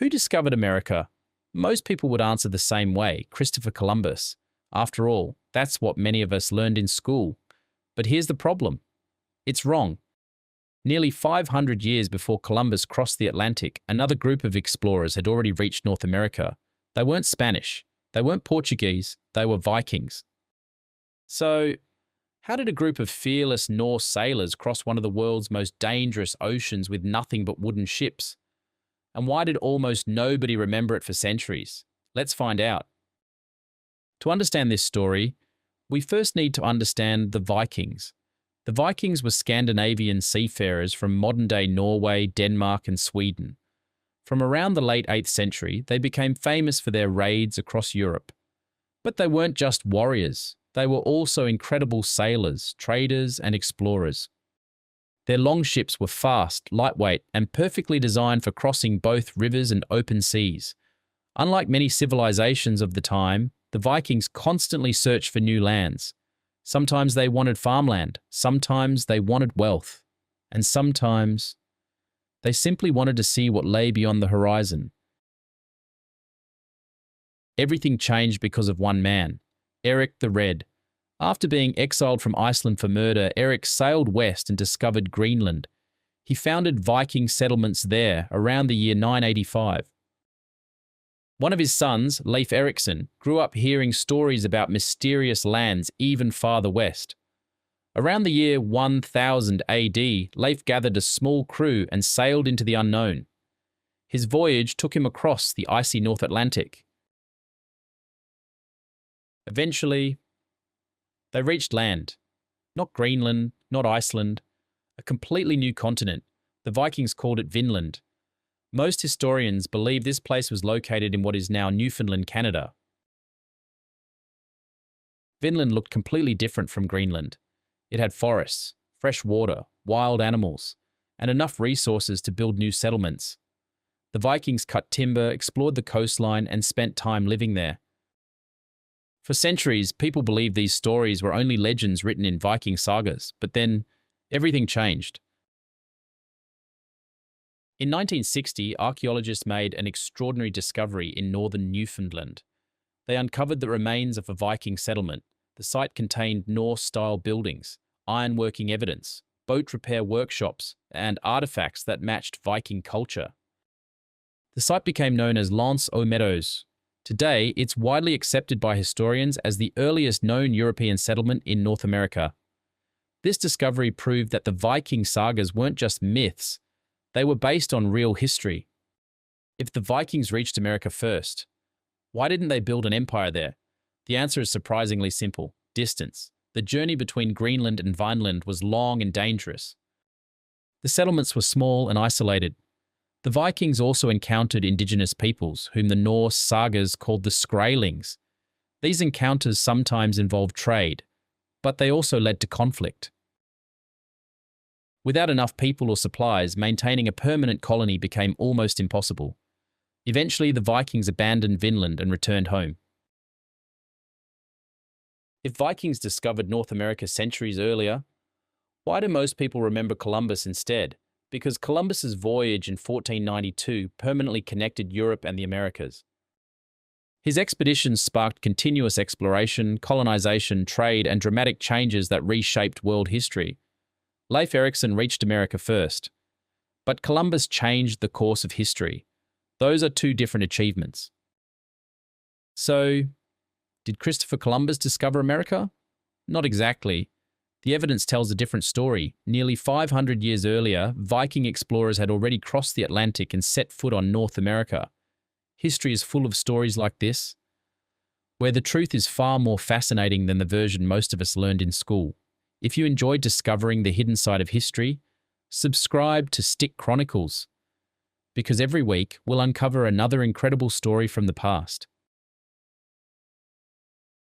Who discovered America? Most people would answer the same way, Christopher Columbus. After all, that's what many of us learned in school. But here's the problem. It's wrong. Nearly 500 years before Columbus crossed the Atlantic, another group of explorers had already reached North America. They weren't Spanish, they weren't Portuguese, they were Vikings. So, how did a group of fearless Norse sailors cross one of the world's most dangerous oceans with nothing but wooden ships? And why did almost nobody remember it for centuries? Let's find out. To understand this story, we first need to understand the Vikings. The Vikings were Scandinavian seafarers from modern-day Norway, Denmark, and Sweden. From around the late 8th century, they became famous for their raids across Europe. But they weren't just warriors. They were also incredible sailors, traders, and explorers. Their longships were fast, lightweight, and perfectly designed for crossing both rivers and open seas. Unlike many civilizations of the time, the Vikings constantly searched for new lands. Sometimes they wanted farmland, sometimes they wanted wealth, and sometimes they simply wanted to see what lay beyond the horizon. Everything changed because of one man, Eric the Red. After being exiled from Iceland for murder, Eric sailed west and discovered Greenland. He founded Viking settlements there around the year 985. One of his sons, Leif Erikson, grew up hearing stories about mysterious lands even farther west. Around the year 1000 AD, Leif gathered a small crew and sailed into the unknown. His voyage took him across the icy North Atlantic. Eventually, they reached land. Not Greenland, not Iceland, a completely new continent. The Vikings called it Vinland. Most historians believe this place was located in what is now Newfoundland, Canada. Vinland looked completely different from Greenland. It had forests, fresh water, wild animals, and enough resources to build new settlements. The Vikings cut timber, explored the coastline, and spent time living there. For centuries, people believed these stories were only legends written in Viking sagas, but then everything changed. In 1960, archaeologists made an extraordinary discovery in northern Newfoundland. They uncovered the remains of a Viking settlement. The site contained Norse-style buildings, ironworking evidence, boat repair workshops, and artifacts that matched Viking culture. The site became known as L'Anse aux Meadows. Today, it's widely accepted by historians as the earliest known European settlement in North America. This discovery proved that the Viking sagas weren't just myths, they were based on real history. If the Vikings reached America first, why didn't they build an empire there? The answer is surprisingly simple: distance. The journey between Greenland and Vinland was long and dangerous. The settlements were small and isolated. The Vikings also encountered indigenous peoples, whom the Norse sagas called the Skraelings. These encounters sometimes involved trade, but they also led to conflict. Without enough people or supplies, maintaining a permanent colony became almost impossible. Eventually, the Vikings abandoned Vinland and returned home. If Vikings discovered North America centuries earlier, why do most people remember Columbus instead? Because Columbus's voyage in 1492 permanently connected Europe and the Americas. His expeditions sparked continuous exploration, colonization, trade, and dramatic changes that reshaped world history. Leif Erikson reached America first, but Columbus changed the course of history. Those are two different achievements. So, did Christopher Columbus discover America? Not exactly. The evidence tells a different story. Nearly 500 years earlier, Viking explorers had already crossed the Atlantic and set foot on North America. History is full of stories like this, where the truth is far more fascinating than the version most of us learned in school. If you enjoyed discovering the hidden side of history, subscribe to Stick Chronicles, because every week we'll uncover another incredible story from the past.